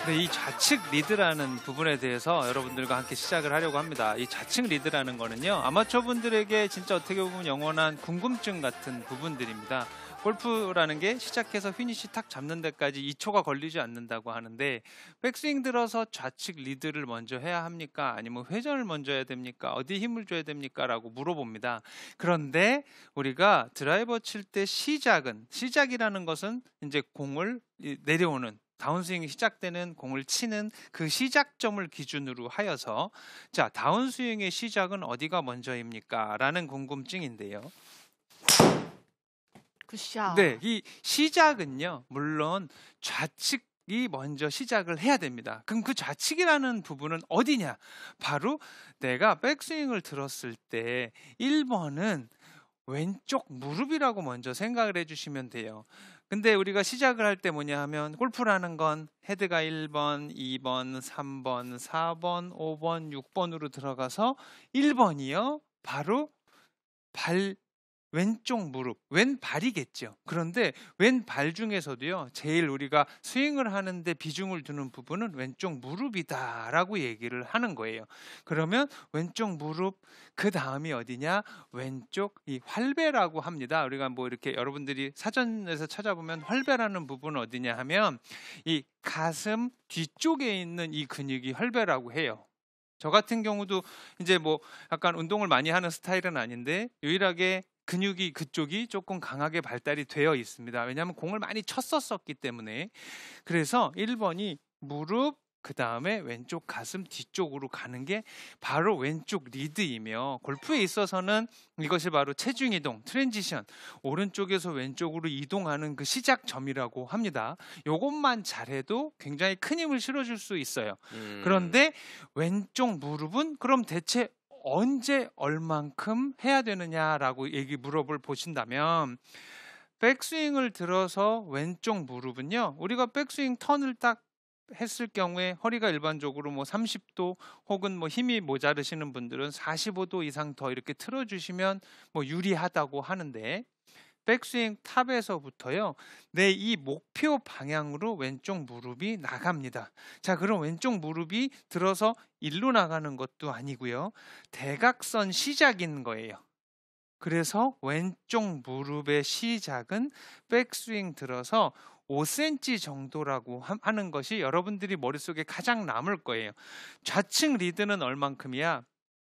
네, 이 좌측 리드라는 부분에 대해서 여러분들과 함께 시작을 하려고 합니다. 이 좌측 리드라는 거는요, 아마추어 분들에게 진짜 어떻게 보면 영원한 궁금증 같은 부분들입니다. 골프라는 게 시작해서 피니시 탁 잡는 데까지 2초가 걸리지 않는다고 하는데, 백스윙 들어서 좌측 리드를 먼저 해야 합니까? 아니면 회전을 먼저 해야 됩니까? 어디에 힘을 줘야 됩니까? 라고 물어봅니다. 그런데 우리가 드라이버 칠 때 시작이라는 것은 이제 공을 내려오는, 다운스윙이 시작되는 공을 치는 그 시작점을 기준으로 하여서, 자, 다운스윙의 시작은 어디가 먼저입니까? 라는 궁금증인데요. 굿샷. 네, 이 시작은요, 물론 좌측이 먼저 시작을 해야 됩니다. 그럼 그 좌측이라는 부분은 어디냐? 바로 내가 백스윙을 들었을 때 1번은 왼쪽 무릎이라고 먼저 생각을 해주시면 돼요. 근데 우리가 시작을 할 때 뭐냐 하면, 골프라는 건 헤드가 1번, 2번, 3번, 4번, 5번, 6번으로 들어가서 1번이요, 바로 왼쪽 무릎, 왼발이겠죠. 그런데 왼발 중에서도요, 제일 우리가 스윙을 하는데 비중을 두는 부분은 왼쪽 무릎이다라고 얘기를 하는 거예요. 그러면 왼쪽 무릎, 그 다음이 어디냐? 왼쪽 이 활배라고 합니다. 우리가 뭐 이렇게 여러분들이 사전에서 찾아보면 활배라는 부분은 어디냐 하면, 이 가슴 뒤쪽에 있는 이 근육이 활배라고 해요. 저 같은 경우도 이제 뭐 약간 운동을 많이 하는 스타일은 아닌데, 유일하게 근육이 그쪽이 조금 강하게 발달이 되어 있습니다. 왜냐하면 공을 많이 쳤었기 때문에. 그래서 1번이 무릎, 그 다음에 왼쪽 가슴 뒤쪽으로 가는 게 바로 왼쪽 리드이며, 골프에 있어서는 이것이 바로 체중 이동, 트랜지션, 오른쪽에서 왼쪽으로 이동하는 그 시작점이라고 합니다. 이것만 잘해도 굉장히 큰 힘을 실어줄 수 있어요. 그런데 왼쪽 무릎은 그럼 대체 언제 얼만큼 해야 되느냐라고 물어볼 보신다면, 백스윙을 들어서 왼쪽 무릎은요, 우리가 백스윙 턴을 딱 했을 경우에 허리가 일반적으로 뭐 30도 혹은 뭐 힘이 모자르시는 분들은 45도 이상 더 이렇게 틀어주시면 뭐 유리하다고 하는데, 백스윙 탑에서부터요, 내 이 목표 방향으로 왼쪽 무릎이 나갑니다. 자, 그럼 왼쪽 무릎이 들어서 일로 나가는 것도 아니고요, 대각선 시작인 거예요. 그래서 왼쪽 무릎의 시작은 백스윙 들어서 5cm 정도라고 하는 것이 여러분들이 머릿속에 가장 남을 거예요. 좌측 리드는 얼만큼이야?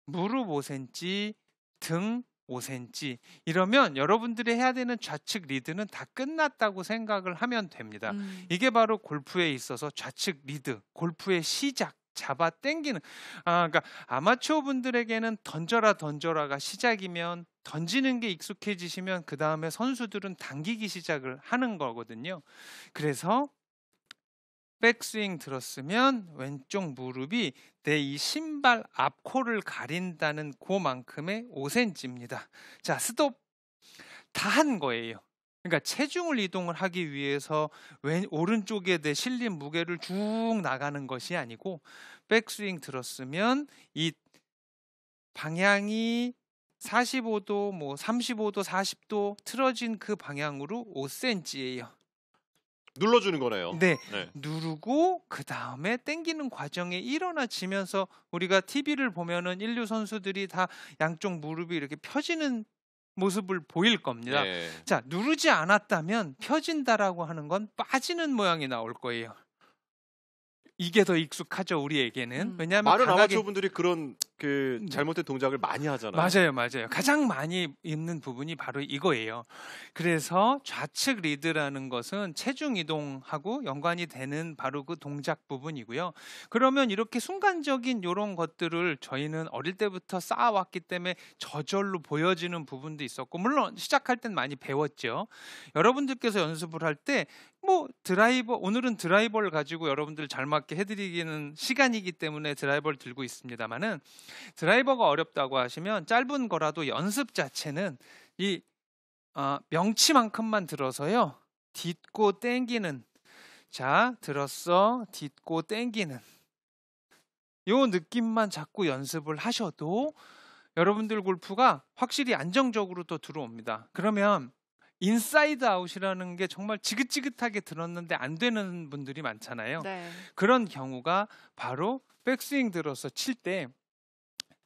무릎 5cm, 등 5cm. 이러면 여러분들이 해야 되는 좌측 리드는 다 끝났다고 생각을 하면 됩니다. 이게 바로 골프에 있어서 좌측 리드, 골프의 시작, 잡아 당기는, 그러니까 아마추어 분들에게는 던져라가 시작이면, 던지는 게 익숙해지시면 그 다음에 선수들은 당기기 시작을 하는 거거든요. 그래서 백스윙 들었으면 왼쪽 무릎이 내 이 신발 앞코를 가린다는 그만큼의 5cm입니다. 자, 스톱. 다 한 거예요. 그러니까 체중을 이동을 하기 위해서 오른쪽에 내 실린 무게를 쭉 나가는 것이 아니고, 백스윙 들었으면 이 방향이 45도, 뭐 35도, 40도 틀어진 그 방향으로 5cm예요. 눌러주는 거네요. 네, 누르고 그 다음에 당기는 과정에 일어나지면서, 우리가 TV를 보면은 인류 선수들이 다 양쪽 무릎이 이렇게 펴지는 모습을 보일 겁니다. 네. 자, 누르지 않았다면 펴진다라고 하는 건 빠지는 모양이 나올 거예요. 이게 더 익숙하죠, 우리에게는. 왜냐하면 많은 아마추어 분들이 그런 그 잘못된 동작을 많이 하잖아요. 맞아요. 가장 많이 있는 부분이 바로 이거예요. 그래서 좌측 리드라는 것은 체중 이동하고 연관이 되는 바로 그 동작 부분이고요. 그러면 이렇게 순간적인 이런 것들을 저희는 어릴 때부터 쌓아왔기 때문에 저절로 보여지는 부분도 있었고, 물론 시작할 땐 많이 배웠죠. 여러분들께서 연습을 할 때 뭐 오늘은 드라이버를 가지고 여러분들 잘 맞게 해드리기는 시간이기 때문에 드라이버를 들고 있습니다만은, 드라이버가 어렵다고 하시면 짧은 거라도 연습 자체는 이 명치만큼만 들어서요, 딛고 당기는, 자, 들었어, 딛고 당기는 요 느낌만 자꾸 연습을 하셔도 여러분들 골프가 확실히 안정적으로 또 들어옵니다. 그러면 인사이드 아웃이라는 게 정말 지긋지긋하게 들었는데 안 되는 분들이 많잖아요. 네. 그런 경우가 바로 백스윙 들어서 칠 때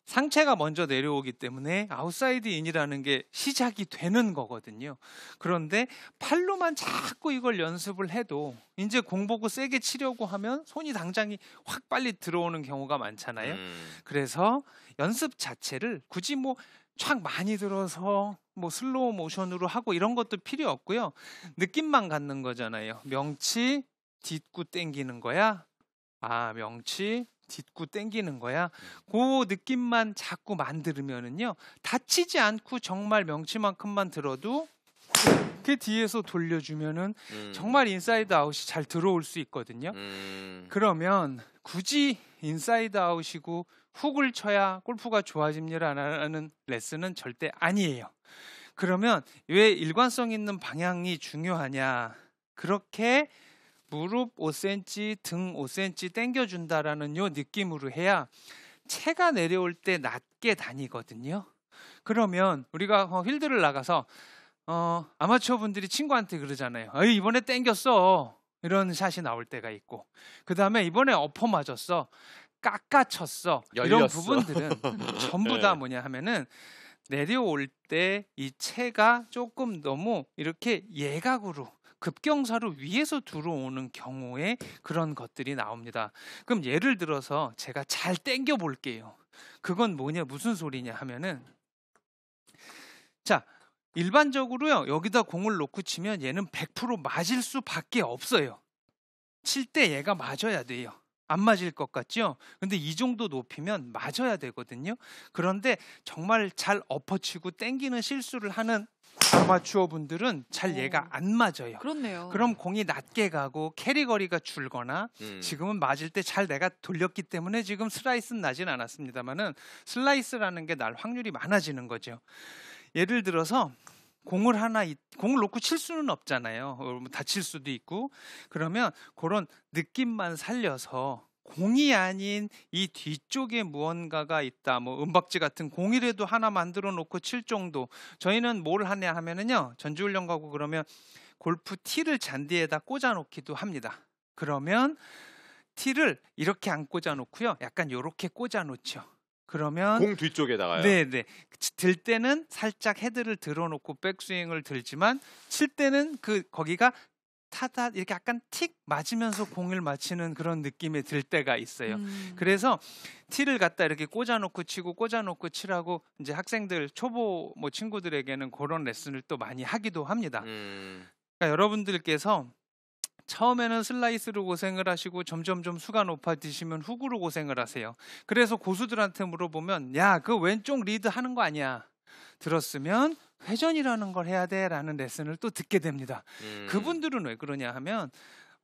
상체가 먼저 내려오기 때문에 아웃사이드 인이라는 게 시작이 되는 거거든요. 그런데 팔로만 자꾸 이걸 연습을 해도 이제 공 보고 세게 치려고 하면 손이 당장이 확 빨리 들어오는 경우가 많잖아요. 그래서 연습 자체를 굳이 뭐 촥 많이 들어서 뭐 슬로우 모션으로 하고 이런 것도 필요 없고요. 느낌만 갖는 거잖아요. 명치 딛고 당기는 거야. 아, 명치 딛고 당기는 거야. 그 느낌만 자꾸 만들면은요, 다치지 않고 정말 명치만큼만 들어도 그 뒤에서 돌려주면은 정말 인사이드 아웃이 잘 들어올 수 있거든요. 그러면 굳이 인사이드 아웃이고 훅을 쳐야 골프가 좋아집니다라는 레슨은 절대 아니에요. 그러면 왜 일관성 있는 방향이 중요하냐? 그렇게 무릎 5cm, 등 5cm 당겨준다라는 요 느낌으로 해야 채가 내려올 때 낮게 다니거든요. 그러면 우리가 필드를 나가서 아마추어 분들이 친구한테 그러잖아요. 이번에 당겼어. 이런 샷이 나올 때가 있고, 그 다음에 이번에 엎어 맞았어. 깎아쳤어. 이런 열렸어. 부분들은 전부 다 뭐냐 하면은 내려올 때 이 채가 조금 너무 이렇게 예각으로 급경사로 위에서 들어오는 경우에 그런 것들이 나옵니다. 그럼 예를 들어서 제가 잘 당겨 볼게요. 그건 뭐냐, 무슨 소리냐 하면은, 자, 일반적으로요, 여기다 공을 놓고 치면 얘는 100% 맞을 수밖에 없어요. 칠 때 얘가 맞아야 돼요. 안 맞을 것 같죠? 근데 이 정도 높이면 맞아야 되거든요. 그런데 정말 잘 엎어치고 당기는 실수를 하는 아마추어 분들은 잘 얘가 안 맞아요. 그렇네요. 그럼 공이 낮게 가고 캐리 거리가 줄거나, 지금은 맞을 때 잘 내가 돌렸기 때문에 지금 슬라이스는 나진 않았습니다만은 슬라이스라는 게 날 확률이 많아지는 거죠. 예를 들어서 공을 놓고 칠 수는 없잖아요. 다칠 수도 있고. 그러면 그런 느낌만 살려서 공이 아닌 이 뒤쪽에 무언가가 있다. 뭐 은박지 같은 공이라도 하나 만들어 놓고 칠 정도. 저희는 뭘 하냐 하면은요, 전지훈련 가고 그러면 골프 티를 잔디에다 꽂아 놓기도 합니다. 그러면 티를 이렇게 안 꽂아 놓고요, 약간 이렇게 꽂아 놓죠. 그러면 공 뒤쪽에다가요. 네네. 들 때는 살짝 헤드를 들어놓고 백스윙을 들지만 칠 때는 거기가 타다 이렇게 약간 틱 맞으면서 공을 맞히는 그런 느낌이 들 때가 있어요. 그래서 티를 갖다 이렇게 꽂아놓고 치고 꽂아놓고 치라고 이제 학생들 초보 뭐 친구들에게는 그런 레슨을 또 많이 하기도 합니다. 그러니까 여러분들께서 처음에는 슬라이스로 고생을 하시고 점점점 수가 높아지시면 훅으로 고생을 하세요. 그래서 고수들한테 물어보면, 야, 그 왼쪽 리드 하는 거 아니야. 들었으면 회전이라는 걸 해야 돼 라는 레슨을 또 듣게 됩니다. 그분들은 왜 그러냐 하면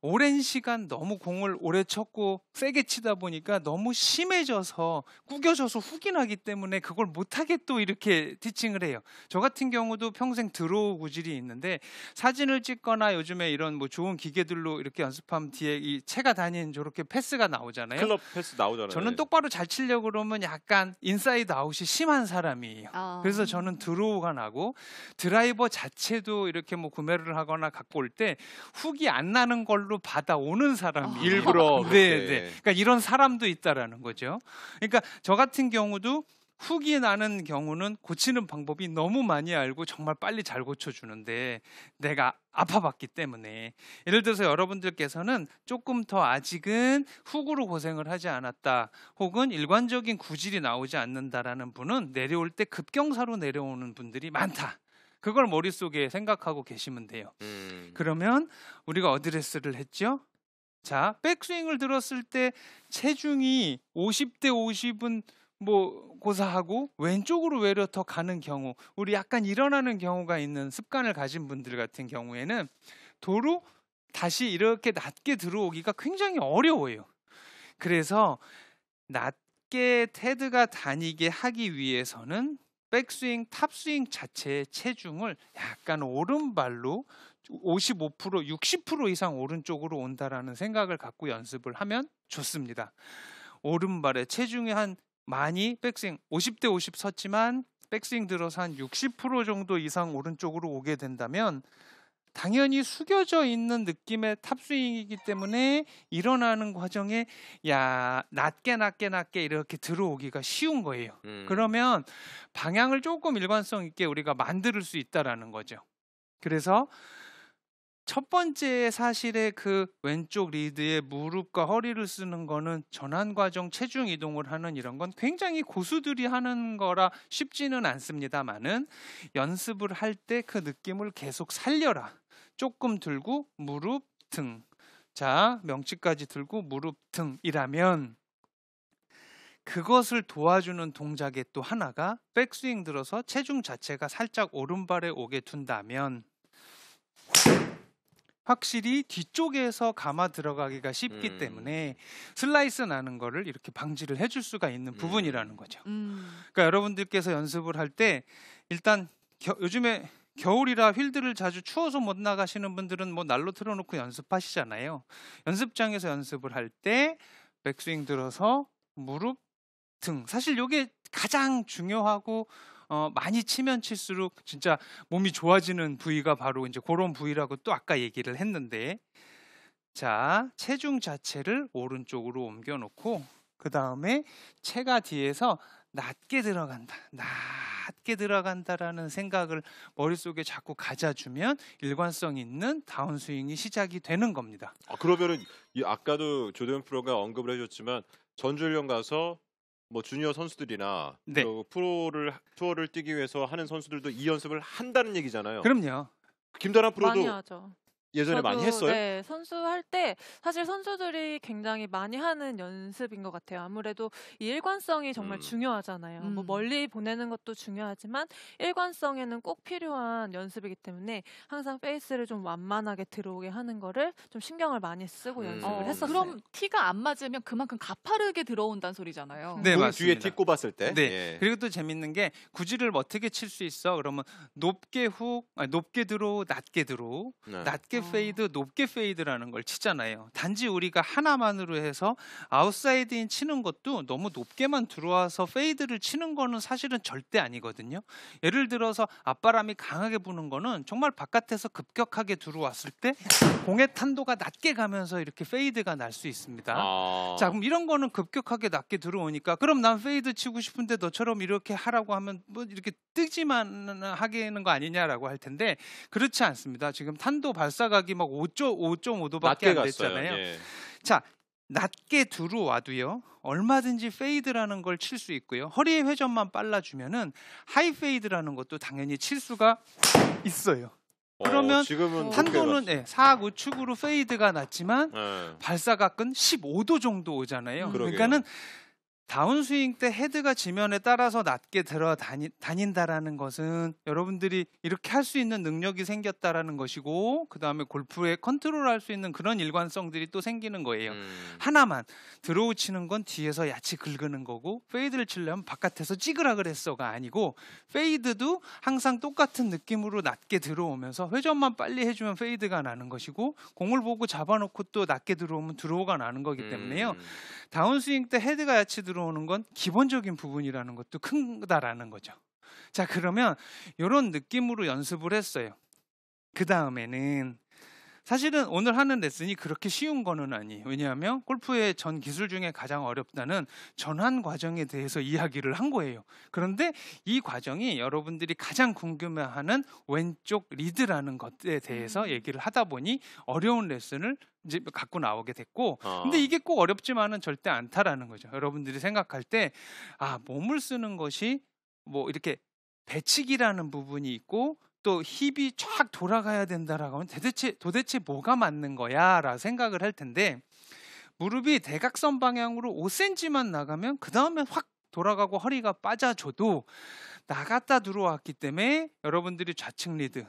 오랜 시간 너무 공을 오래 쳤고 세게 치다 보니까 너무 심해져서 구겨져서 훅이 나기 때문에 그걸 못하게 또 이렇게 티칭을 해요. 저 같은 경우도 평생 드로우 구질이 있는데 사진을 찍거나 요즘에 이런 뭐 좋은 기계들로 이렇게 연습하면 뒤에 이 채가 다닌 저렇게 패스가 나오잖아요. 클럽 패스 나오잖아요. 저는 똑바로 잘 치려고 그러면 약간 인사이드 아웃이 심한 사람이에요. 그래서 저는 드로우가 나고 드라이버 자체도 이렇게 뭐 구매를 하거나 갖고 올 때 훅이 안 나는 걸로 받아오는 사람이 일부러 네. 그러니까 이런 사람도 있다라는 거죠. 그러니까 저 같은 경우도 훅이 나는 경우는 고치는 방법이 너무 많이 알고 정말 빨리 잘 고쳐주는데 내가 아파봤기 때문에, 예를 들어서 여러분들께서는 조금 더 아직은 훅으로 고생을 하지 않았다, 혹은 일관적인 구질이 나오지 않는다라는 분은 내려올 때 급경사로 내려오는 분들이 많다. 그걸 머릿속에 생각하고 계시면 돼요. 그러면 우리가 어드레스를 했죠? 자, 백스윙을 들었을 때 체중이 50대 50은 뭐 고사하고 왼쪽으로 외려 더 가는 경우, 우리 약간 일어나는 경우가 있는 습관을 가진 분들 같은 경우에는 도로 다시 이렇게 낮게 들어오기가 굉장히 어려워요. 그래서 낮게 테드가 다니게 하기 위해서는 백스윙, 탑스윙 자체의 체중을 약간 오른발로 55%, 60% 이상 오른쪽으로 온다라는 생각을 갖고 연습을 하면 좋습니다. 오른발에 체중이 한 많이 백스윙 50대 50 섰지만 백스윙 들어서 한 60% 정도 이상 오른쪽으로 오게 된다면 당연히 숙여져 있는 느낌의 탑스윙이기 때문에 일어나는 과정에 낮게 이렇게 들어오기가 쉬운 거예요. 그러면 방향을 조금 일관성 있게 우리가 만들 수 있다라는 거죠. 그래서 첫 번째 사실의 그 왼쪽 리드에 무릎과 허리를 쓰는 거는 전환 과정 체중 이동을 하는 이런 건 굉장히 고수들이 하는 거라 쉽지는 않습니다만은 연습을 할 때 그 느낌을 계속 살려라. 조금 들고 무릎 등. 자, 명치까지 들고 무릎 등이라면 그것을 도와주는 동작의 또 하나가 백스윙 들어서 체중 자체가 살짝 오른발에 오게 둔다면 확실히 뒤쪽에서 감아 들어가기가 쉽기 때문에 슬라이스 나는 거를 이렇게 방지를 해줄 수가 있는 부분이라는 거죠. 그러니까 여러분들께서 연습을 할 때 일단 요즘에 겨울이라 휠드를 자주 추워서 못 나가시는 분들은 뭐 난로 틀어놓고 연습하시잖아요. 연습장에서 연습을 할 때 백스윙 들어서 무릎 등, 사실 이게 가장 중요하고 많이 치면 칠수록 진짜 몸이 좋아지는 부위가 바로 이제 그런 부위라고 또 아까 얘기를 했는데, 자, 체중 자체를 오른쪽으로 옮겨 놓고 그 다음에 체가 뒤에서 낮게 들어간다라는 생각을 머릿속에 자꾸 가져주면 일관성 있는 다운스윙이 시작이 되는 겁니다. 그러면은 아까도 조대현 프로가 언급을 해줬지만 전주훈련 가서 뭐 주니어 선수들이나 네. 투어를 뛰기 위해서 하는 선수들도 이 연습을 한다는 얘기잖아요. 그럼요. 김다나 많이 프로도 하죠. 예전에 많이 저도, 했어요? 네, 선수할 때 사실 선수들이 굉장히 많이 하는 연습인 것 같아요. 아무래도 이 일관성이 정말 중요하잖아요. 뭐 멀리 보내는 것도 중요하지만 일관성에는 꼭 필요한 연습이기 때문에 항상 페이스를 좀 완만하게 들어오게 하는 거를 좀 신경을 많이 쓰고 연습을 했었어요. 그럼 티가 안 맞으면 그만큼 가파르게 들어온다는 소리잖아요. 네, 문 맞습니다. 뒤에 티 꼽았을 때. 네. 예. 그리고 또 재밌는 게 구질을 어떻게 칠 수 있어? 그러면 높게 높게 들어, 낮게 들어, 네. 낮게 페이드, 높게 페이드라는 걸 치잖아요. 단지 우리가 하나만으로 해서 아웃사이드인 치는 것도 너무 높게만 들어와서 페이드를 치는 거는 사실은 절대 아니거든요. 예를 들어서 앞바람이 강하게 부는 거는 정말 바깥에서 급격하게 들어왔을 때 공의 탄도가 낮게 가면서 이렇게 페이드가 날 수 있습니다. 자, 그럼 이런 거는 급격하게 낮게 들어오니까 그럼 난 페이드 치고 싶은데 너처럼 이렇게 하라고 하면 뭐 이렇게 뜨지만 하게 하는 거 아니냐라고 할 텐데 그렇지 않습니다. 지금 탄도 발사각이 막 5.5도밖에 안 됐잖아요. 예. 자, 낮게 들어와도요. 얼마든지 페이드라는 걸 칠 수 있고요. 허리의 회전만 빨라주면은 하이 페이드라는 것도 당연히 칠 수가 있어요. 그러면 지금은 탄도는 4, 우측으로 페이드가 났지만 예. 발사각은 15도 정도 오잖아요. 그러게요. 그러니까는 다운스윙 때 헤드가 지면에 따라서 낮게 다닌다라는 것은 여러분들이 이렇게 할 수 있는 능력이 생겼다라는 것이고 그 다음에 골프에 컨트롤할 수 있는 그런 일관성들이 또 생기는 거예요. 하나만 드로우 치는 건 뒤에서 야치 긁는 거고 페이드를 치려면 바깥에서 찌그라그랬어가 아니고 페이드도 항상 똑같은 느낌으로 낮게 들어오면서 회전만 빨리 해주면 페이드가 나는 것이고 공을 보고 잡아놓고 또 낮게 들어오면 드로우가 나는 거기 때문에요. 다운스윙 때 헤드가 야치 들어오는 건 기본적인 부분이라는 것도 크다라는 거죠. 자, 그러면 이런 느낌으로 연습을 했어요. 그 다음에는 사실은 오늘 하는 레슨이 그렇게 쉬운 거는 아니에요. 왜냐하면 골프의 전 기술 중에 가장 어렵다는 전환 과정에 대해서 이야기를 한 거예요. 그런데 이 과정이 여러분들이 가장 궁금해하는 왼쪽 리드라는 것에 대해서 얘기를 하다 보니 어려운 레슨을 이제 갖고 나오게 됐고, 근데 이게 꼭 어렵지만은 절대 않다라는 거죠. 여러분들이 생각할 때 몸을 쓰는 것이 뭐 이렇게 배치기라는 부분이 있고 또 힙이 쫙 돌아가야 된다라고 하면 도대체 뭐가 맞는 거야? 라고 생각을 할 텐데 무릎이 대각선 방향으로 5cm만 나가면 그 다음에 확 돌아가고 허리가 빠져줘도 나갔다 들어왔기 때문에 여러분들이 좌측 리드,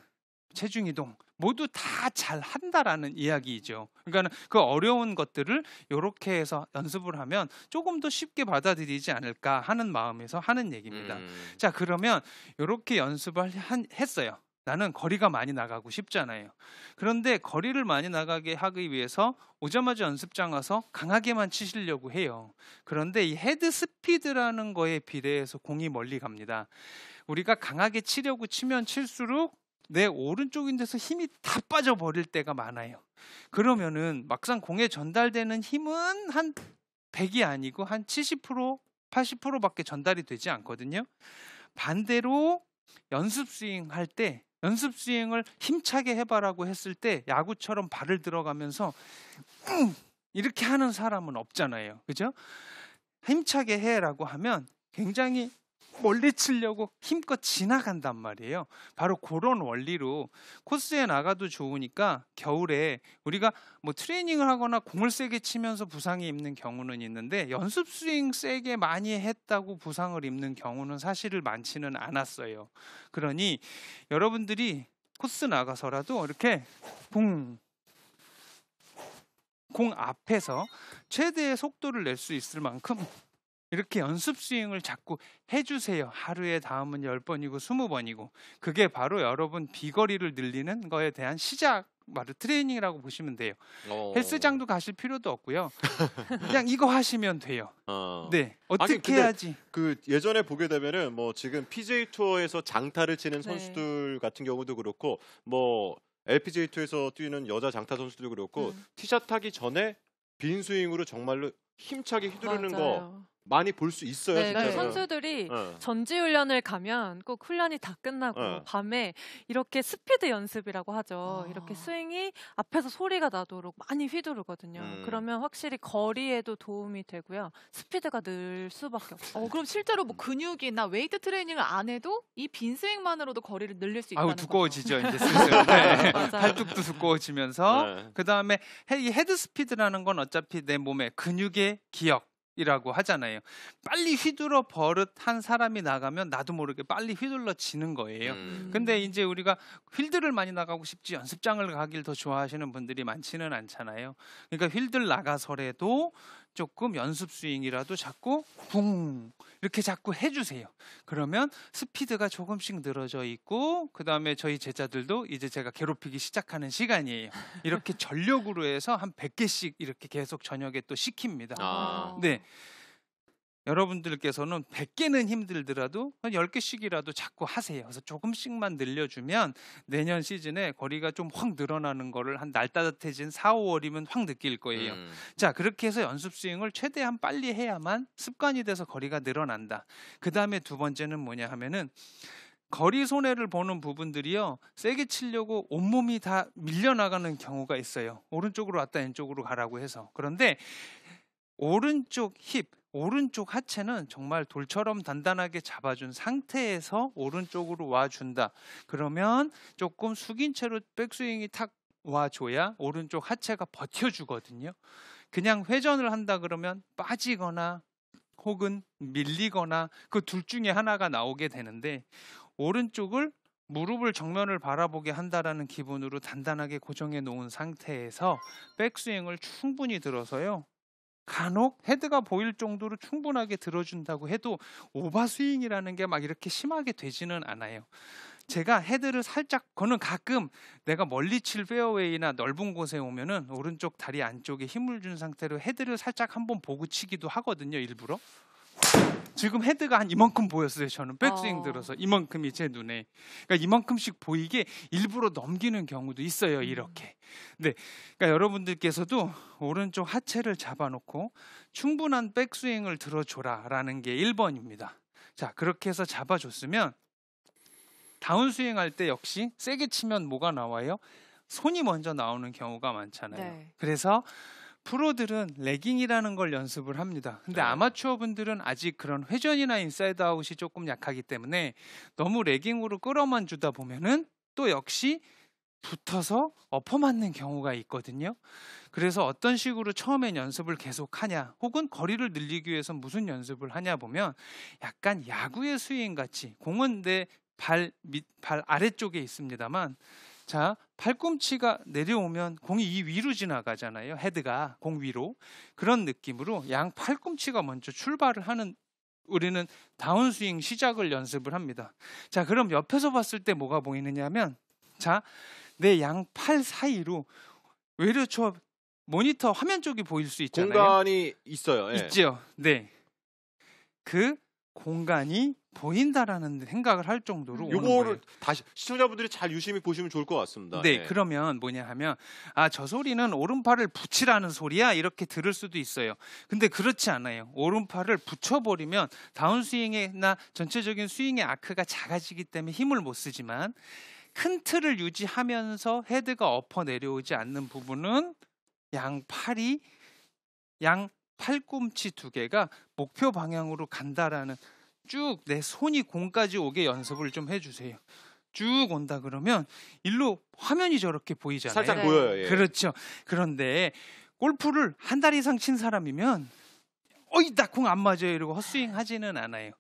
체중 이동 모두 다 잘 한다라는 이야기이죠. 그러니까 그 어려운 것들을 이렇게 해서 연습을 하면 조금 더 쉽게 받아들이지 않을까 하는 마음에서 하는 얘기입니다. 자, 그러면 이렇게 연습을 했어요. 나는 거리가 많이 나가고 싶잖아요. 그런데 거리를 많이 나가게 하기 위해서 오자마자 연습장 와서 강하게만 치시려고 해요. 그런데 이 헤드 스피드라는 거에 비례해서 공이 멀리 갑니다. 우리가 강하게 치려고 치면 칠수록 내 오른쪽인데서 힘이 다 빠져버릴 때가 많아요. 그러면은 막상 공에 전달되는 힘은 한 100이 아니고 한 70%, 80%밖에 전달이 되지 않거든요. 반대로 연습 스윙 할 때 연습 스윙을 힘차게 해봐라고 했을 때 야구처럼 발을 들어가면서 이렇게 하는 사람은 없잖아요. 그죠? 힘차게 해라고 하면 굉장히 멀리 치려고 힘껏 지나간단 말이에요. 바로 그런 원리로 코스에 나가도 좋으니까 겨울에 우리가 뭐 트레이닝을 하거나 공을 세게 치면서 부상이 입는 경우는 있는데 연습 스윙 세게 많이 했다고 부상을 입는 경우는 사실을 많지는 않았어요. 그러니 여러분들이 코스 나가서라도 이렇게 공 앞에서 최대의 속도를 낼 수 있을 만큼 이렇게 연습 스윙을 자꾸 해주세요. 하루에 다음은 10번이고 20번이고 그게 바로 여러분 비거리를 늘리는 거에 대한 시작, 바로 트레이닝이라고 보시면 돼요. 헬스장도 가실 필요도 없고요. 그냥 이거 하시면 돼요. 네, 어떻게 근데 해야지? 그 예전에 보게 되면은 뭐 지금 PGA 투어에서 장타를 치는 선수들 같은 경우도 그렇고 뭐 LPGA 투어에서 뛰는 여자 장타 선수도 그렇고 티샷 하기 전에 빈 스윙으로 정말로 힘차게 휘두르는 거 많이 볼 수 있어요. 네, 진짜로. 선수들이 전지훈련을 가면 꼭 훈련이 다 끝나고 밤에 이렇게 스피드 연습이라고 하죠. 이렇게 스윙이 앞에서 소리가 나도록 많이 휘두르거든요. 그러면 확실히 거리에도 도움이 되고요. 스피드가 늘 수밖에 없어요. 그럼 실제로 뭐 근육이나 웨이트 트레이닝을 안 해도 이 빈 스윙만으로도 거리를 늘릴 수 있다는 아우 두꺼워지죠 거죠. 이제 슬슬. 네. 맞아요. 팔뚝도 두꺼워지면서 그 다음에 이 헤드 스피드라는 건 어차피 내 몸의 근육의 기억. 이라고 하잖아요. 빨리 휘둘러 버릇한 사람이 나가면 나도 모르게 빨리 휘둘러지는 거예요. 근데 이제 우리가 필드를 많이 나가고 싶지 연습장을 가길 더 좋아하시는 분들이 많지는 않잖아요. 그러니까 필드를 나가서라도 조금 연습 스윙이라도 자꾸 붕 이렇게 자꾸 해주세요. 그러면 스피드가 조금씩 늘어져 있고 그 다음에 저희 제자들도 이제 제가 괴롭히기 시작하는 시간이에요. 이렇게 전력으로 해서 한 100개씩 이렇게 계속 저녁에 또 시킵니다. 네. 여러분들께서는 100개는 힘들더라도 한 10개씩이라도 자꾸 하세요. 그래서 조금씩만 늘려주면 내년 시즌에 거리가 좀 확 늘어나는 거를 한 날 따뜻해진 4, 5월이면 확 느낄 거예요. 자, 그렇게 해서 연습 스윙을 최대한 빨리 해야만 습관이 돼서 거리가 늘어난다. 그 다음에 두 번째는 뭐냐 하면은 거리 손해를 보는 부분들이요. 세게 치려고 온몸이 다 밀려나가는 경우가 있어요. 오른쪽으로 왔다 왼쪽으로 가라고 해서. 그런데 오른쪽 힙, 오른쪽 하체는 정말 돌처럼 단단하게 잡아준 상태에서 오른쪽으로 와준다. 그러면 조금 숙인 채로 백스윙이 탁 와줘야 오른쪽 하체가 버텨주거든요. 그냥 회전을 한다 그러면 빠지거나 혹은 밀리거나 그 둘 중에 하나가 나오게 되는데 오른쪽을 무릎을 정면을 바라보게 한다라는 기분으로 단단하게 고정해 놓은 상태에서 백스윙을 충분히 들어서요. 간혹 헤드가 보일 정도로 충분하게 들어준다고 해도 오버스윙이라는 게 막 이렇게 심하게 되지는 않아요. 제가 헤드를 살짝 거는 가끔 내가 멀리 칠 페어웨이나 넓은 곳에 오면은 오른쪽 다리 안쪽에 힘을 준 상태로 헤드를 살짝 한번 보고 치기도 하거든요. 일부러. 지금 헤드가 한 이만큼 보였어요. 저는 백스윙 들어서 이만큼이 제 눈에. 그러니까 이만큼씩 보이게 일부러 넘기는 경우도 있어요. 이렇게. 네, 그러니까 여러분들께서도 오른쪽 하체를 잡아놓고 충분한 백스윙을 들어줘라라는 게 1번입니다. 자, 그렇게 해서 잡아줬으면 다운스윙 할 때 역시 세게 치면 뭐가 나와요? 손이 먼저 나오는 경우가 많잖아요. 네. 그래서 프로들은 레깅이라는 걸 연습을 합니다. 근데 아마추어 분들은 아직 그런 회전이나 인사이드 아웃이 조금 약하기 때문에 너무 레깅으로 끌어만 주다 보면은 또 역시 붙어서 엎어 맞는 경우가 있거든요. 그래서 어떤 식으로 처음엔 연습을 계속 하냐 혹은 거리를 늘리기 위해서 무슨 연습을 하냐 보면 약간 야구의 스윙 같이 공은 내 발 아래쪽에 있습니다만 자, 팔꿈치가 내려오면 공이 이 위로 지나가잖아요. 헤드가 공 위로. 그런 느낌으로 양 팔꿈치가 먼저 출발을 하는 우리는 다운스윙 시작을 연습을 합니다. 자, 그럼 옆에서 봤을 때 뭐가 보이느냐면 자, 내 양 팔 사이로 외려 저 모니터 화면 쪽이 보일 수 있잖아요. 공간이 있어요. 예. 있죠. 네. 그 공간이 보인다라는 생각을 할 정도로 오는 거예요. 요거를 다시 시청자분들이 잘 유심히 보시면 좋을 것 같습니다. 네, 예. 그러면 뭐냐 하면 저 소리는 오른팔을 붙이라는 소리야 이렇게 들을 수도 있어요. 근데 그렇지 않아요. 오른팔을 붙여버리면 다운스윙이나 전체적인 스윙의 아크가 작아지기 때문에 힘을 못 쓰지만 큰 틀을 유지하면서 헤드가 엎어 내려오지 않는 부분은 양 팔꿈치 두 개가 목표 방향으로 간다라는 쭉 내 손이 공까지 오게 연습을 좀 해주세요. 쭉 온다 그러면 일로 화면이 저렇게 보이잖아요. 살짝 네. 보여요. 예. 그렇죠. 그런데 골프를 한 달 이상 친 사람이면 어이 나 공 안 맞아요 이러고 헛스윙 하지는 않아요.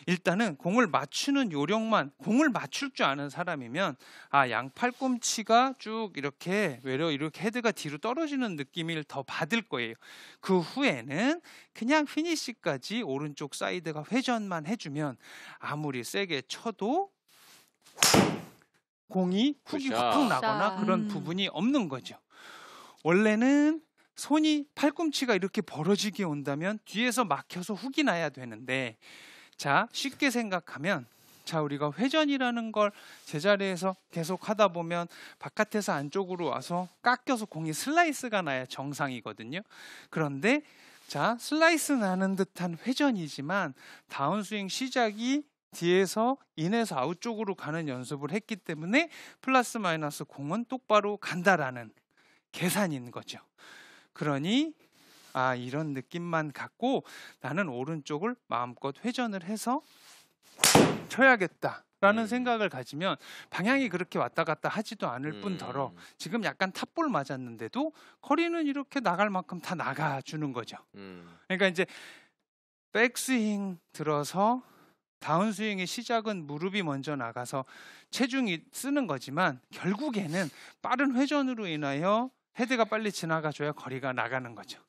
일단은 공을 맞추는 요령만 공을 맞출 줄 아는 사람이면 양 팔꿈치가 쭉 이렇게 외려 이렇게 헤드가 뒤로 떨어지는 느낌을 더 받을 거예요. 그 후에는 그냥 피니시까지 오른쪽 사이드가 회전만 해주면 아무리 세게 쳐도 공이 훅이 굿샷. 확 나거나 굿샷. 그런 부분이 없는 거죠. 원래는 손이 팔꿈치가 이렇게 벌어지게 온다면 뒤에서 막혀서 훅이 나야 되는데 자 쉽게 생각하면 자 우리가 회전이라는 걸 제자리에서 계속 하다 보면 바깥에서 안쪽으로 와서 깎여서 공이 슬라이스가 나야 정상이거든요. 그런데 자 슬라이스 나는 듯한 회전이지만 다운스윙 시작이 뒤에서 인에서 아웃 쪽으로 가는 연습을 했기 때문에 플러스 마이너스 공은 똑바로 간다라는 계산인 거죠. 그러니 이런 느낌만 갖고 나는 오른쪽을 마음껏 회전을 해서 쳐야겠다라는 생각을 가지면 방향이 그렇게 왔다 갔다 하지도 않을 뿐더러 지금 약간 탑볼 맞았는데도 거리는 이렇게 나갈 만큼 다 나가주는 거죠. 그러니까 이제 백스윙 들어서 다운스윙의 시작은 무릎이 먼저 나가서 체중이 쓰는 거지만 결국에는 빠른 회전으로 인하여 헤드가 빨리 지나가줘야 거리가 나가는 거죠.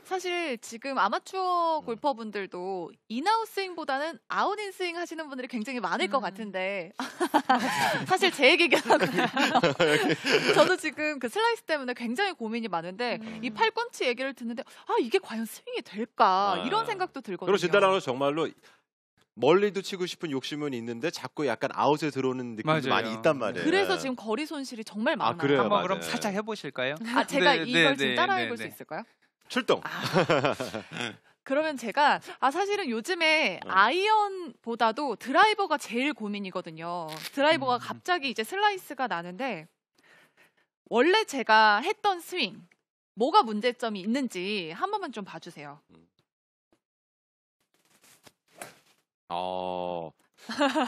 사실 지금 아마추어 골퍼분들도 인아웃 스윙보다는 아웃인 스윙 하시는 분들이 굉장히 많을 것 같은데 사실 제 얘기긴 하거든요. 저도 지금 그 슬라이스 때문에 굉장히 고민이 많은데 이 팔꿈치 얘기를 듣는데 이게 과연 스윙이 될까 이런 생각도 들거든요. 그리고 진단하고 정말로 멀리도 치고 싶은 욕심은 있는데 자꾸 약간 아웃에 들어오는 느낌도 맞아요. 많이 있단 말이에요. 그래서 지금 거리 손실이 정말 많아요. 그래요? 한번 그럼 맞아요. 살짝 해보실까요? 제가 네, 이걸 네, 지금 네, 따라해볼 네, 수 네. 있을까요? 출동. 그러면 제가 사실은 요즘에 아이언보다도 드라이버가 제일 고민이거든요. 드라이버가 갑자기 이제 슬라이스가 나는데 원래 제가 했던 스윙 뭐가 문제점이 있는지 한 번만 좀 봐주세요.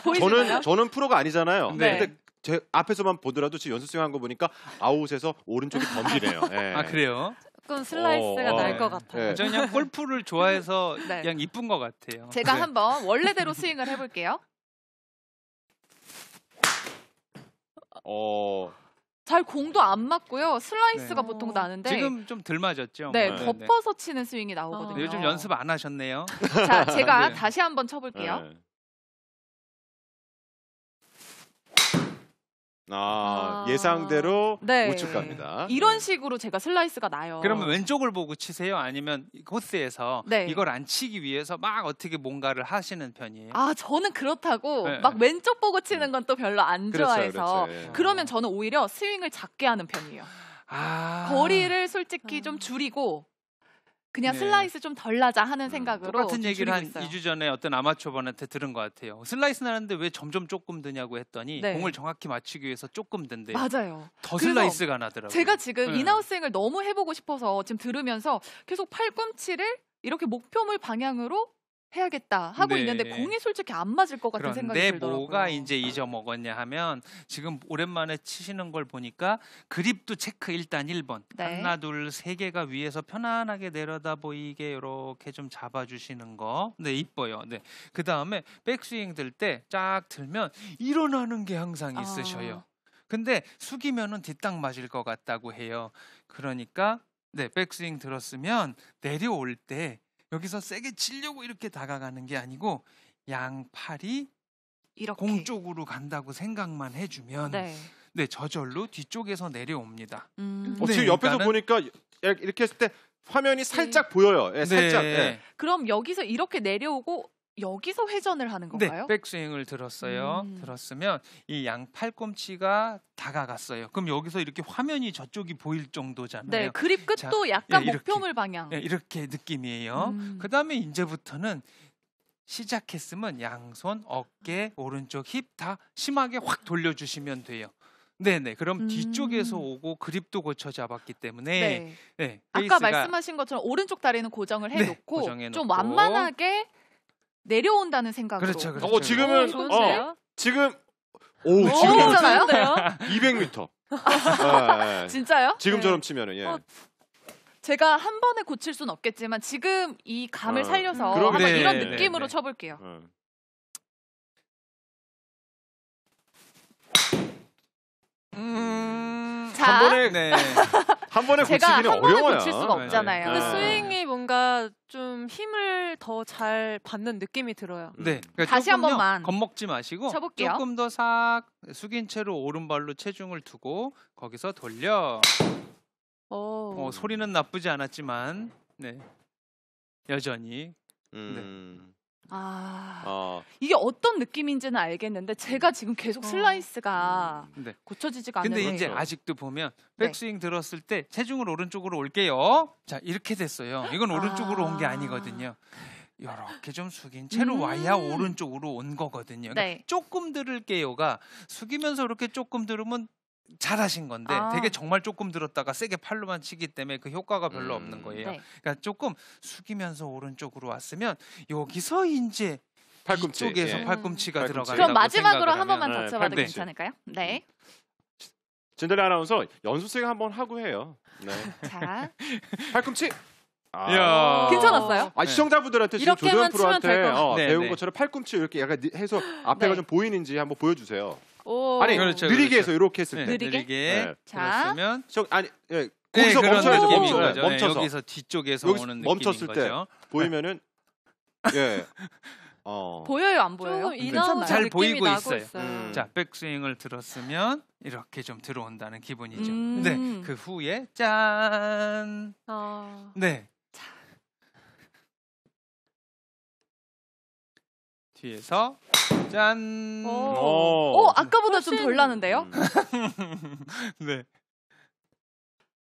보이시나요? 저는 프로가 아니잖아요. 네. 근데 제 앞에서만 보더라도 지금 연습 스윙한 거 보니까 아웃에서 오른쪽이 던지네요. 예. 그래요? 조금 슬라이스가 날 것 같아요. 예. 저는 그냥 골프를 좋아해서 네. 그냥 이쁜 것 같아요. 제가 네. 한번 원래대로 스윙을 해볼게요. 잘 공도 안 맞고요. 슬라이스가 네. 보통 나는데 지금 좀 덜 맞았죠? 네, 네. 덮어서 치는 스윙이 나오거든요. 네, 요즘 연습 안 하셨네요. 자, 제가 네. 다시 한번 쳐볼게요. 예. 예상대로 네. 우측 갑니다. 이런 식으로 제가 슬라이스가 나요. 그러면 왼쪽을 보고 치세요? 아니면 코스에서 네. 이걸 안 치기 위해서 막 어떻게 뭔가를 하시는 편이에요? 저는 그렇다고 네. 막 왼쪽 보고 치는 건 또 별로 안 그렇죠, 좋아해서 그렇죠. 예. 그러면 저는 오히려 스윙을 작게 하는 편이에요. 거리를 솔직히 좀 줄이고 그냥 네. 슬라이스 좀 덜 나자 하는 생각으로 똑같은 좀 얘기를 한 줄이고 있어요. 2주 전에 어떤 아마추어분한테 들은 것 같아요. 슬라이스 나는데 왜 점점 조금 드냐고 했더니 네. 공을 정확히 맞추기 위해서 조금 든대요. 맞아요. 더 그래서 슬라이스가 나더라고요. 제가 지금 네. 인아웃 스윙을 너무 해보고 싶어서 지금 들으면서 계속 팔꿈치를 이렇게 목표물 방향으로 해야겠다 하고 네. 있는데 공이 솔직히 안 맞을 것 같은 생각이 그런데 들더라고요. 뭐가 이제 잊어먹었냐 하면 지금 오랜만에 치시는 걸 보니까 그립도 체크 일단 1번 네. 하나 둘 세 개가 위에서 편안하게 내려다 보이게 이렇게 좀 잡아주시는 거. 네 이뻐요. 네. 그 다음에 백스윙 들 때 쫙 들면 일어나는 게 항상 있으셔요. 근데 숙이면은 뒷땅 맞을 것 같다고 해요. 그러니까 네 백스윙 들었으면 내려올 때 여기서 세게 치려고 이렇게 다가가는 게 아니고 양팔이 이렇게. 공 쪽으로 간다고 생각만 해주면 네. 네 저절로 뒤쪽에서 내려옵니다. 음. 네, 지금 옆에서 일단은- 보니까 이렇게 했을 때 화면이 살짝 보여요. 예, 살짝. 네. 예. 그럼 여기서 이렇게 내려오고 여기서 회전을 하는 네, 건가요? 백스윙을 들었어요. 들었으면 이 양 팔꿈치가 다가갔어요. 그럼 여기서 이렇게 화면이 저쪽이 보일 정도잖아요. 네, 그립 끝도 자, 약간 이렇게. 목표물 방향. 네, 이렇게 느낌이에요. 그다음에 이제부터는 시작했으면 양손, 어깨, 오른쪽 힙 다 심하게 확 돌려주시면 돼요. 네네. 그럼 뒤쪽에서 오고 그립도 고쳐 잡았기 때문에 네. 네, 아까 페이스가- 말씀하신 것처럼 오른쪽 다리는 고정을 네, 해놓고 고정해놓고. 좀 완만하게 내려온다는 생각으로. 그렇죠, 그렇죠. 지금은 좋은데요? 지금 오, 지금 괜찮아요? 좋은데요? 200m. 진짜요? 지금처럼 치면은 예. 제가 한 번에 고칠 수는 없겠지만 지금 이 감을 살려서 그러게. 한번 네, 이런 네, 느낌으로 네. 쳐볼게요. 자, 한 번에 네. 한 번에 제가 고치기는 한 번에 어려워요. 고칠 수가 없잖아요. 근데 네. 스윙이 뭔가 좀 힘을 더 잘 받는 느낌이 들어요. 네. 그러니까 다시 한 조금요, 번만 겁먹지 마시고 쳐볼게요. 조금 더 싹 숙인 채로 오른발로 체중을 두고 거기서 돌려. 소리는 나쁘지 않았지만 네. 여전히 이게 어떤 느낌인지는 알겠는데 제가 지금 계속 슬라이스가 네. 고쳐지지가 근데 않는데 이제 그렇죠. 아직도 보면 네. 백스윙 들었을 때 체중을 오른쪽으로 올게요. 자, 이렇게 됐어요. 이건 오른쪽으로 온 게 아니거든요. 이렇게 좀 숙인 채로 와야 오른쪽으로 온 거거든요. 그러니까 네. 조금 들을게요가 숙이면서 이렇게 조금 들으면 잘하신 건데 아. 되게 정말 조금 들었다가 세게 팔로만 치기 때문에 그 효과가 별로 없는 거예요. 네. 그러니까 조금 숙이면서 오른쪽으로 왔으면 여기서 이제 팔꿈치. 이쪽에서 예. 팔꿈치가 팔꿈치. 들어간다고 그럼 마지막으로 생각을 한 번만 하면 더 쳐봐도 네. 괜찮을까요? 네. 진달래 아나운서 연습생 한번 하고 해요. 네. 자, 팔꿈치. 이야. 괜찮았어요? 아, 네. 시청자분들한테 지금 이렇게만 조도현 치면 될 프로한테 것 같아요. 배운 네, 것처럼 팔꿈치 이렇게 약간 해서 앞에가 네. 좀 보이는지 한번 보여주세요. 오. 아니 그렇죠, 느리게 그렇죠. 해서 이렇게 했을 네, 때. 느리게? 느리게 자. 들었으면 아니 예, 네, 거기서 그런 멈춰야죠. 느낌인 멈춰. 거죠. 멈춰서 여기서 뒤쪽에서 여기서 오는 멈췄을 느낌인 때 거죠. 보이면은 예. 보여요, 안 보여요? 조금 인아웃 잘 느낌이 보이고 나고 있어요. 있어요. 자, 백스윙을 들었으면 이렇게 좀 들어온다는 기분이죠. 음. 네, 그 후에 짠. 네. 뒤에서 짠. 오. 아까보다 좀 훨씬- 덜 나는데요? 네.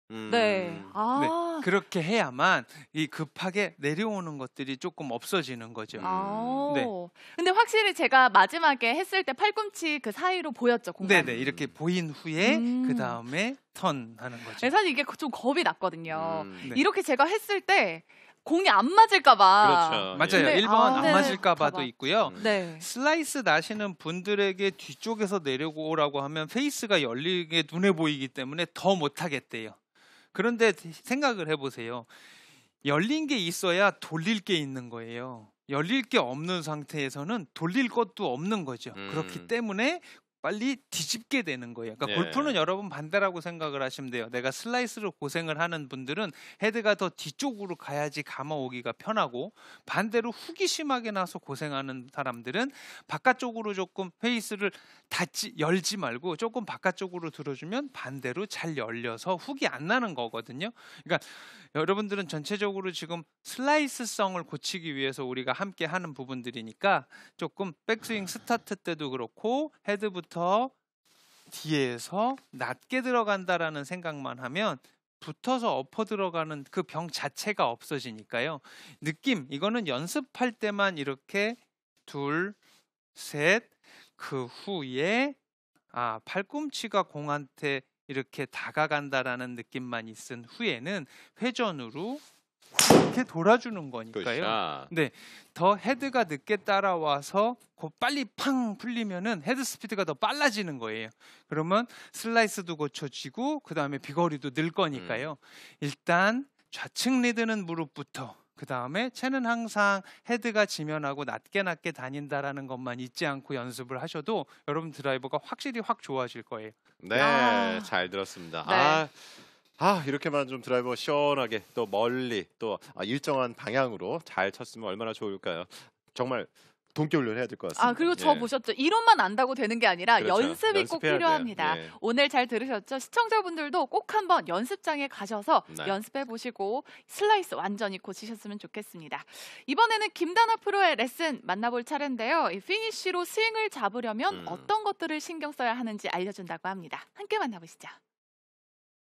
네. 아. 그렇게 해야만 이 급하게 내려오는 것들이 조금 없어지는 거죠. 아. 네. 근데 확실히 제가 마지막에 했을 때 팔꿈치 그 사이로 보였죠, 공간이. 네네, 이렇게 보인 후에 음. 그 다음에 턴하는 거죠. 네, 사실 이게 좀 겁이 났거든요. 네. 이렇게 제가 했을 때 공이 안 맞을까봐. 그렇죠. 맞아요. 네. 1번 아, 안 네. 맞을까 봐도 봐봐. 있고요. 네. 슬라이스 나시는 분들에게 뒤쪽에서 내려오라고 하면 페이스가 열리게 눈에 보이기 때문에 더 못하겠대요. 그런데 생각을 해보세요. 열린 게 있어야 돌릴 게 있는 거예요. 열릴 게 없는 상태에서는 돌릴 것도 없는 거죠. 그렇기 때문에 빨리 뒤집게 되는 거예요. 그러니까 예. 골프는 여러분 반대라고 생각을 하시면 돼요. 내가 슬라이스로 고생을 하는 분들은 헤드가 더 뒤쪽으로 가야지 감아오기가 편하고, 반대로 훅이 심하게 나서 고생하는 사람들은 바깥쪽으로 조금 페이스를 열지 말고 조금 바깥쪽으로 들어주면 반대로 잘 열려서 훅이 안 나는 거거든요. 그러니까 여러분들은 전체적으로 지금 슬라이스성을 고치기 위해서 우리가 함께 하는 부분들이니까 조금 백스윙 스타트 때도 그렇고 헤드부터 뒤에서 낮게 들어간다라는 생각만 하면 붙어서 엎어 들어가는 그 병 자체가 없어지니까요. 느낌, 이거는 연습할 때만 이렇게 둘, 셋, 그 후에 팔꿈치가 공한테 이렇게 다가간다라는 느낌만 있은 후에는 회전으로 이렇게 돌아주는 거니까요. 굿샷. 네, 더 헤드가 늦게 따라와서 빨리 팡 풀리면은 헤드 스피드가 더 빨라지는 거예요. 그러면 슬라이스도 고쳐지고 그 다음에 비거리도 늘 거니까요. 일단 좌측 리드는 무릎부터, 그 다음에 채는 항상 헤드가 지면하고 낮게 다닌다라는 것만 잊지 않고 연습을 하셔도 여러분 드라이버가 확실히 확 좋아질 거예요. 네, 잘 들었습니다. 네. 이렇게만 좀 드라이버 시원하게 또 멀리 또 일정한 방향으로 잘 쳤으면 얼마나 좋을까요? 정말 동계훈련 해야 될 것 같습니다. 그리고 저 예. 보셨죠? 이론만 안다고 되는 게 아니라 그렇죠. 연습이 꼭 연습해야 돼요. 필요합니다. 예. 오늘 잘 들으셨죠? 시청자분들도 꼭 한번 연습장에 가셔서 네. 연습해 보시고 슬라이스 완전히 고치셨으면 좋겠습니다. 이번에는 김다나 프로의 레슨 만나볼 차례인데요. 이 피니쉬로 스윙을 잡으려면 어떤 것들을 신경 써야 하는지 알려준다고 합니다. 함께 만나보시죠.